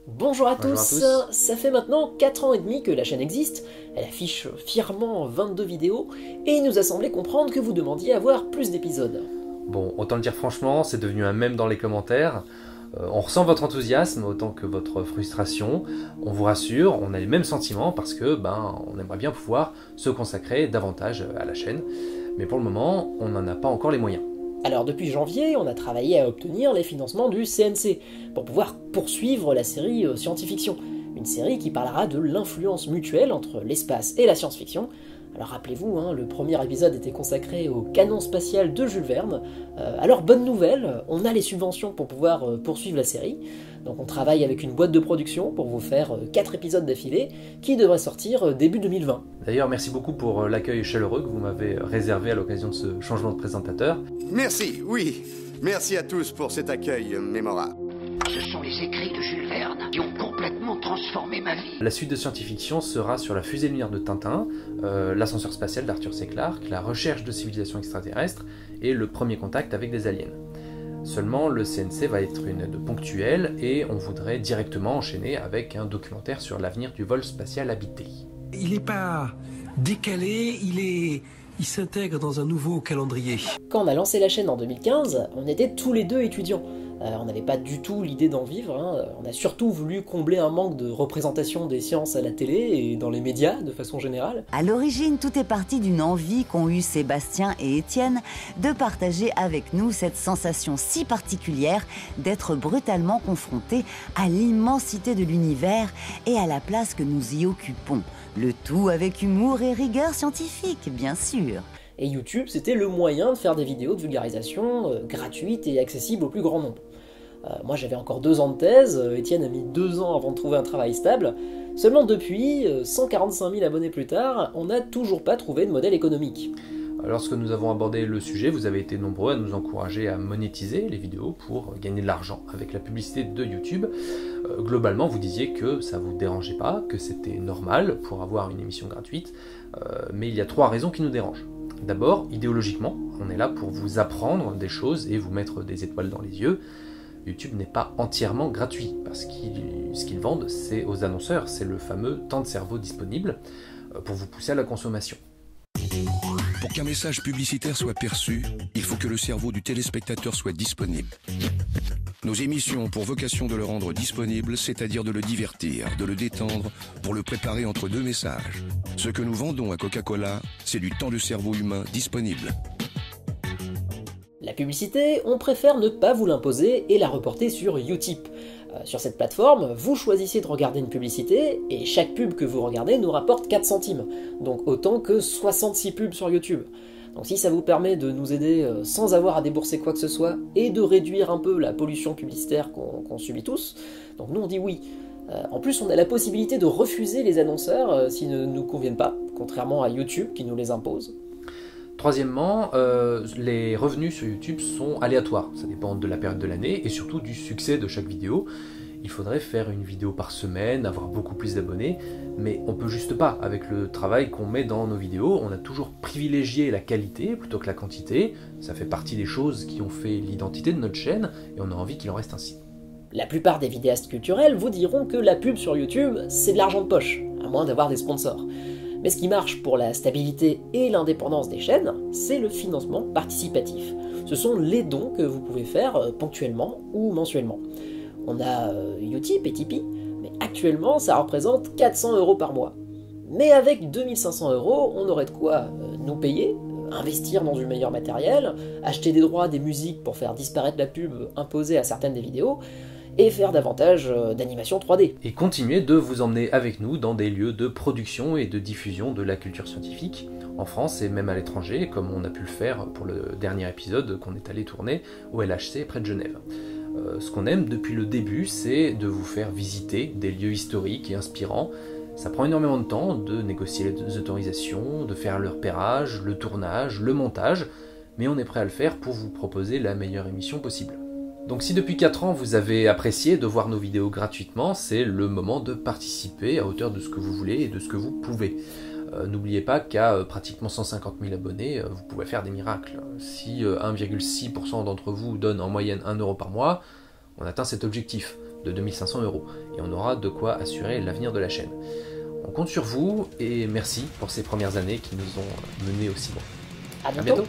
Bonjour à Bonjour à tous, tous. ça fait maintenant 4 ans et demi que la chaîne existe, elle affiche fièrement 22 vidéos, et il nous a semblé comprendre que vous demandiez à voir plus d'épisodes. Bon, autant le dire franchement, c'est devenu un mème dans les commentaires. On ressent votre enthousiasme autant que votre frustration. On vous rassure, on a les mêmes sentiments parce que on aimerait bien pouvoir se consacrer davantage à la chaîne. Mais pour le moment, on n'en a pas encore les moyens. Alors depuis janvier, on a travaillé à obtenir les financements du CNC, pour pouvoir poursuivre la série science-fiction, une série qui parlera de l'influence mutuelle entre l'espace et la science-fiction. Alors rappelez-vous, le premier épisode était consacré au canon spatial de Jules Verne. Alors bonne nouvelle, on a les subventions pour pouvoir poursuivre la série. Donc on travaille avec une boîte de production pour vous faire 4 épisodes d'affilée qui devraient sortir début 2020. D'ailleurs, merci beaucoup pour l'accueil chaleureux que vous m'avez réservé à l'occasion de ce changement de présentateur. Merci, oui. Merci à tous pour cet accueil mémorable. Ce sont les écrits de Jules Verne qui ont complètement transformé ma vie. La suite de science-fiction sera sur la fusée lunaire de Tintin, l'ascenseur spatial d'Arthur C. Clarke, la recherche de civilisations extraterrestres et le premier contact avec des aliens. Seulement, le CNC va être une aide ponctuelle et on voudrait directement enchaîner avec un documentaire sur l'avenir du vol spatial habité. Il n'est pas décalé, il s'intègre dans un nouveau calendrier. Quand on a lancé la chaîne en 2015, on était tous les deux étudiants. On n'avait pas du tout l'idée d'en vivre, on a surtout voulu combler un manque de représentation des sciences à la télé et dans les médias de façon générale. À l'origine, tout est parti d'une envie qu'ont eue Sébastien et Étienne de partager avec nous cette sensation si particulière d'être brutalement confrontés à l'immensité de l'univers et à la place que nous y occupons. Le tout avec humour et rigueur scientifique, bien sûr. Et YouTube, c'était le moyen de faire des vidéos de vulgarisation gratuites et accessibles au plus grand nombre. Moi j'avais encore 2 ans de thèse, Étienne a mis 2 ans avant de trouver un travail stable. Seulement depuis, 145 000 abonnés plus tard, on n'a toujours pas trouvé de modèle économique. Lorsque nous avons abordé le sujet, vous avez été nombreux à nous encourager à monétiser les vidéos pour gagner de l'argent avec la publicité de YouTube. Globalement, vous disiez que ça vous dérangeait pas, que c'était normal pour avoir une émission gratuite, mais il y a 3 raisons qui nous dérangent. D'abord, idéologiquement, on est là pour vous apprendre des choses et vous mettre des étoiles dans les yeux. YouTube n'est pas entièrement gratuit, parce que ce qu'ils vendent, c'est aux annonceurs, c'est le fameux temps de cerveau disponible pour vous pousser à la consommation. Pour qu'un message publicitaire soit perçu, il faut que le cerveau du téléspectateur soit disponible. Nos émissions ont pour vocation de le rendre disponible, c'est-à-dire de le divertir, de le détendre, pour le préparer entre 2 messages. Ce que nous vendons à Coca-Cola, c'est du temps de cerveau humain disponible. La publicité, on préfère ne pas vous l'imposer et la reporter sur Utip. Sur cette plateforme, vous choisissez de regarder une publicité, et chaque pub que vous regardez nous rapporte 4 centimes, donc autant que 66 pubs sur YouTube. Donc si ça vous permet de nous aider sans avoir à débourser quoi que ce soit, et de réduire un peu la pollution publicitaire qu'on subit tous, donc nous on dit oui. En plus on a la possibilité de refuser les annonceurs s'ils ne nous conviennent pas, contrairement à YouTube qui nous les impose. Troisièmement, les revenus sur YouTube sont aléatoires, ça dépend de la période de l'année et surtout du succès de chaque vidéo. Il faudrait faire une vidéo par semaine, avoir beaucoup plus d'abonnés, mais on peut juste pas. Avec le travail qu'on met dans nos vidéos, on a toujours privilégié la qualité plutôt que la quantité. Ça fait partie des choses qui ont fait l'identité de notre chaîne et on a envie qu'il en reste ainsi. La plupart des vidéastes culturels vous diront que la pub sur YouTube, c'est de l'argent de poche, à moins d'avoir des sponsors. Mais ce qui marche pour la stabilité et l'indépendance des chaînes, c'est le financement participatif. Ce sont les dons que vous pouvez faire ponctuellement ou mensuellement. On a Utip et Tipeee, mais actuellement ça représente 400 € par mois. Mais avec 2500 €, on aurait de quoi nous payer, investir dans du meilleur matériel, acheter des droits des musiques pour faire disparaître la pub imposée à certaines des vidéos, et faire davantage d'animation 3D. Et continuer de vous emmener avec nous dans des lieux de production et de diffusion de la culture scientifique, en France et même à l'étranger, comme on a pu le faire pour le dernier épisode qu'on est allé tourner au LHC près de Genève. Ce qu'on aime depuis le début, c'est de vous faire visiter des lieux historiques et inspirants. Ça prend énormément de temps de négocier les autorisations, de faire le repérage, le tournage, le montage, mais on est prêt à le faire pour vous proposer la meilleure émission possible. Donc si depuis 4 ans vous avez apprécié de voir nos vidéos gratuitement, c'est le moment de participer à hauteur de ce que vous voulez et de ce que vous pouvez. N'oubliez pas qu'à pratiquement 150 000 abonnés, vous pouvez faire des miracles. Si 1,6% d'entre vous donne en moyenne 1 € par mois, on atteint cet objectif. de 2500 €. Et on aura de quoi assurer l'avenir de la chaîne. On compte sur vous et merci pour ces premières années qui nous ont menés aussi loin. À À bientôt.